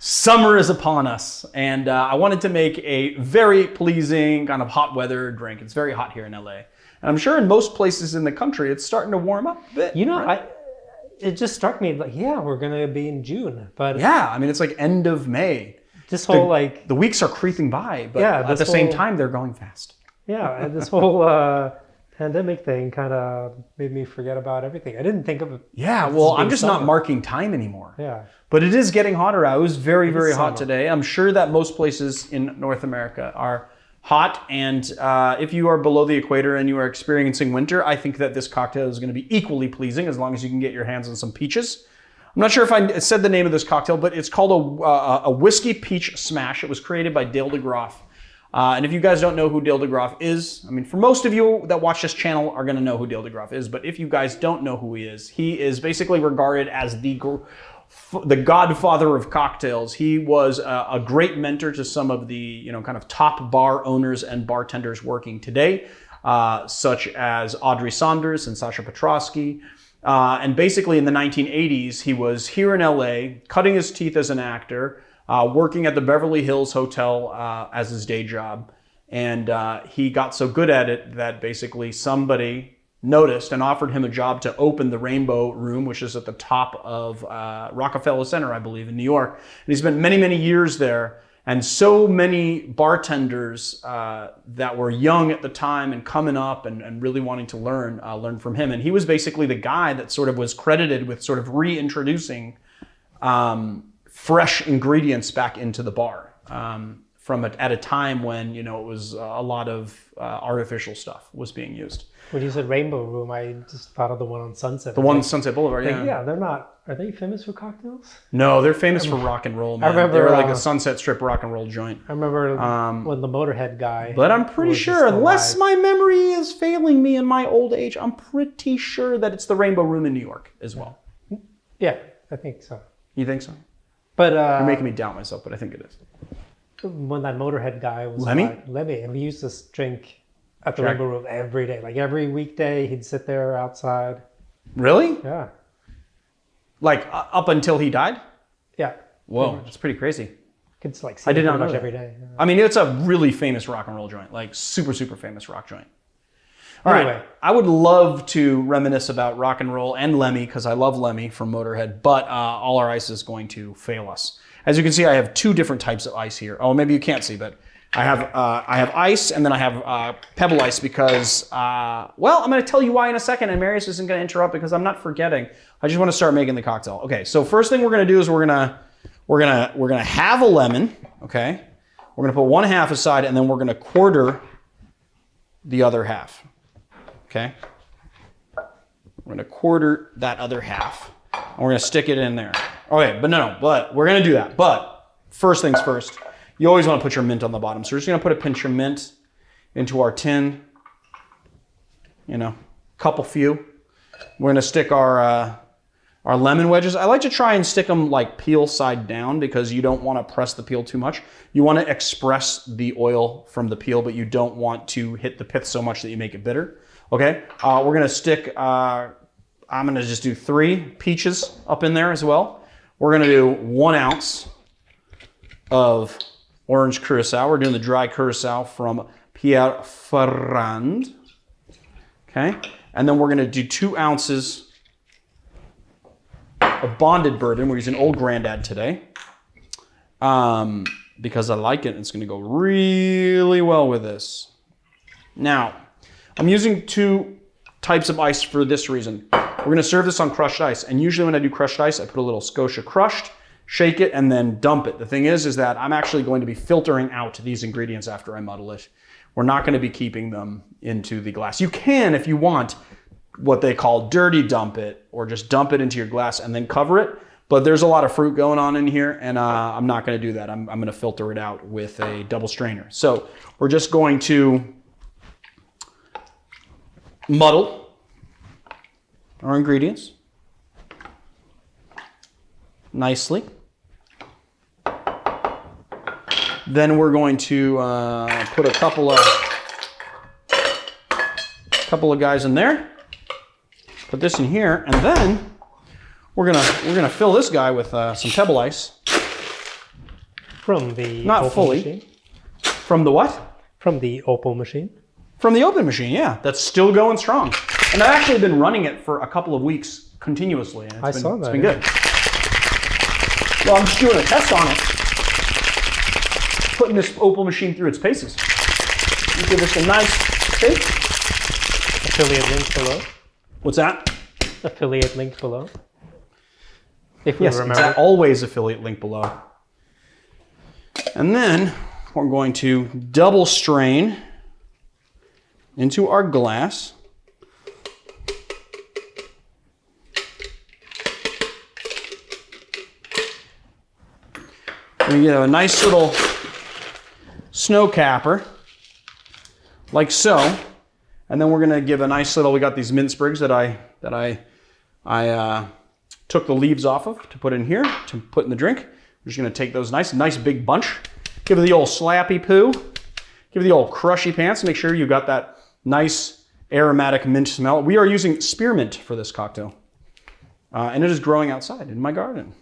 Summer is upon us, and I wanted to make a very pleasing kind of hot weather drink. It's very hot here in LA, and I'm sure in most places in the country it's starting to warm up a bit. You know, right? it just struck me like, yeah, we're gonna be in June, but yeah, I mean it's like end of May. this whole The weeks are creeping by, but Yeah, at the same time they're going fast. yeah, and this whole pandemic thing kind of made me forget about everything. I didn't think of it. Yeah, well, I'm just not marking time anymore. Yeah. But it is getting hotter out. It was very, very hot summer. today. I'm sure that most places in North America are hot. And if you are below the equator and you are experiencing winter, I think that this cocktail is going to be equally pleasing as long as you can get your hands on some peaches. I'm not sure if I said the name of this cocktail, but it's called a whiskey peach smash. It was created by Dale Degroff. And if you guys don't know who Dale Degroff is, I mean, for most of you that watch this channel are going to know who Dale Degroff is. But if you guys don't know who he is basically regarded as the godfather of cocktails. He was a great mentor to some of the kind of top bar owners and bartenders working today, such as Audrey Saunders and Sasha Petrosky. And basically in the 1980s, he was here in LA, cutting his teeth as an actor, working at the Beverly Hills Hotel as his day job. And he got so good at it that basically somebody noticed and offered him a job to open the Rainbow Room, which is at the top of Rockefeller Center, I believe, in New York. And he spent many, many years there. And so many bartenders that were young at the time and coming up and really wanting to learn from him. And he was basically the guy that sort of was credited with sort of reintroducing fresh ingredients back into the bar at a time when it was a lot of artificial stuff was being used. When you said Rainbow Room, I just thought of the one on Sunset. The one on Sunset Boulevard, yeah. Yeah, they're not. Are they famous for cocktails? No, they're famous for rock and roll, man. I remember, they're like a Sunset Strip rock and roll joint. I remember when the Motorhead guy. But I'm pretty sure, unless my memory is failing me in my old age, I'm pretty sure that it's the Rainbow Room in New York as well. Yeah, I think so. You think so? But you're making me doubt myself, but I think it is. When that Motorhead guy was Lemmy, and we used to drink at the Rainbow Room every day. Like every weekday, he'd sit there outside. Really? Yeah. Like up until he died? Yeah. Whoa, that's pretty crazy. Could like see I did not know much that. every day. Yeah. I mean, it's a really famous rock and roll joint, like super, super famous rock joint. All right, I would love to reminisce about rock and roll and Lemmy because I love Lemmy from Motorhead, but All Our Ice is going to fail us. As you can see, I have two different types of ice here. Oh, maybe you can't see, but I have ice and then I have pebble ice because, well, I'm going to tell you why in a second, and Marius isn't going to interrupt because I'm not forgetting. I just want to start making the cocktail. Okay, so first thing we're going to do is we're gonna have a lemon. Okay, we're gonna put one half aside and then we're gonna quarter the other half. Okay, we're gonna quarter that other half and we're gonna stick it in there. Okay, but we're gonna do that. But first things first, you always want to put your mint on the bottom. So we're just gonna put a pinch of mint into our tin. Couple few. We're gonna stick our lemon wedges. I like to try and stick them like peel side down because you don't want to press the peel too much. You want to express the oil from the peel, but you don't want to hit the pith so much that you make it bitter. Okay, we're going to stick, I'm going to just do 3 peaches up in there as well. We're going to do 1 ounce of orange curacao. We're doing the dry curacao from Pierre Ferrand. Okay, and then we're going to do 2 ounces of bonded bourbon. We're using Old Grandad today because I like it. It's going to go really well with this. Now, I'm using 2 types of ice for this reason. We're going to serve this on crushed ice, and usually when I do crushed ice, I put a little Scotia crushed, shake it, and then dump it. The thing is that I'm actually going to be filtering out these ingredients after I muddle it. We're not going to be keeping them into the glass. You can, if you want, what they call dirty dump it, or just dump it into your glass and then cover it. But there's a lot of fruit going on in here, and I'm not going to do that. I'm going to filter it out with a double strainer. So we're just going to muddle our ingredients nicely. Then we're going to put a couple of guys in there. Put this in here, and then we're gonna fill this guy with some pebble ice. From the Not Opal fully. machine. From the what? From the Opal machine. From the open machine, yeah. That's still going strong. And I've actually been running it for a couple of weeks continuously. And I saw that. It's been good. Well, I'm just doing a test on it. Putting this Opal machine through its paces. Give this a nice shake. Affiliate link below. What's that? Affiliate link below. If we Yes, remember. exactly. Always affiliate link below. And then we're going to double strain into our glass. We get a nice little snow capper, like so. And then we're gonna give a nice little, we got these mint sprigs that I took the leaves off of to put in here, to put in the drink. We're just gonna take those nice big bunch. Give it the old slappy poo. Give it the old crushy pants. Make sure you got that nice aromatic mint smell. We are using spearmint for this cocktail. And it is growing outside in my garden.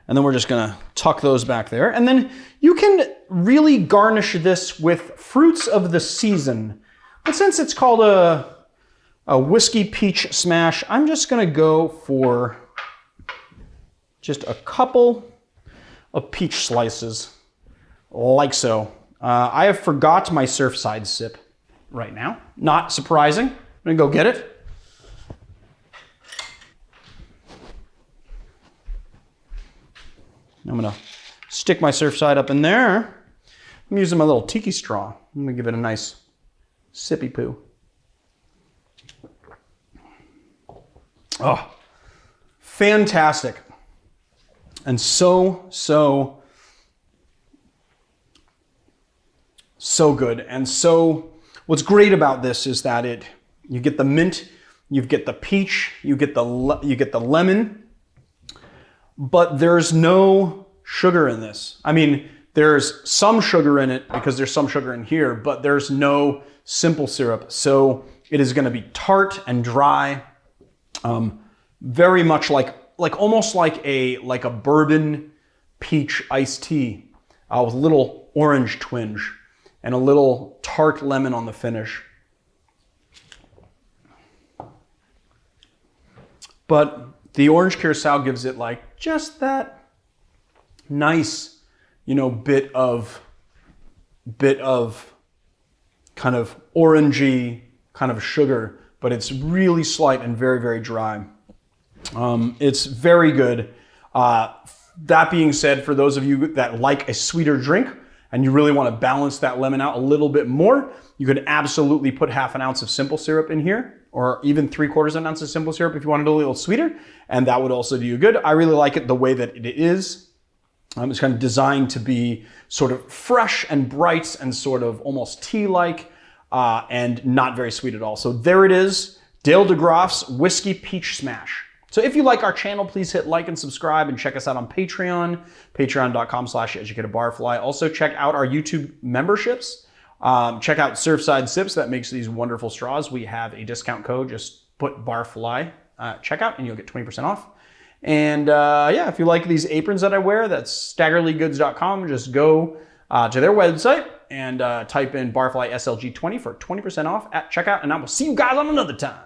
And then we're just gonna tuck those back there. And then you can really garnish this with fruits of the season. But since it's called a whiskey peach smash, I'm just gonna go for just a couple of peach slices, like so. I have forgot my Surfside sip right now. Not surprising. I'm gonna go get it. I'm gonna stick my Surfside up in there. I'm using my little tiki straw. I'm gonna give it a nice sippy poo. Oh, fantastic. And so good. And so what's great about this is that you get the mint, you get the peach, you get the lemon, but there's no sugar in this. I mean, there's some sugar in it because there's some sugar in here, but there's no simple syrup. So it is going to be tart and dry, very much like almost like a bourbon peach iced tea with a little orange twinge and a little tart lemon on the finish. But the orange curacao gives it like just that nice, bit of kind of orangey kind of sugar, but it's really slight and very, very dry. It's very good. That being said, for those of you that like a sweeter drink and you really want to balance that lemon out a little bit more, you could absolutely put half an ounce of simple syrup in here, or even 3/4 ounce of simple syrup if you wanted a little sweeter, and that would also do you good. I really like it the way that it is. It's kind of designed to be sort of fresh and bright and sort of almost tea-like, and not very sweet at all. So there it is, Dale Degroff's Whiskey Peach Smash. So if you like our channel, please hit like and subscribe and check us out on Patreon, patreon.com/educatedbarfly. Also check out our YouTube memberships. Check out Surfside Sips that makes these wonderful straws. We have a discount code, just put barfly checkout and you'll get 20% off. And yeah, if you like these aprons that I wear, that's staggerlygoods.com. Just go to their website and type in barfly SLG20 for 20% off at checkout. And I will see you guys on another time.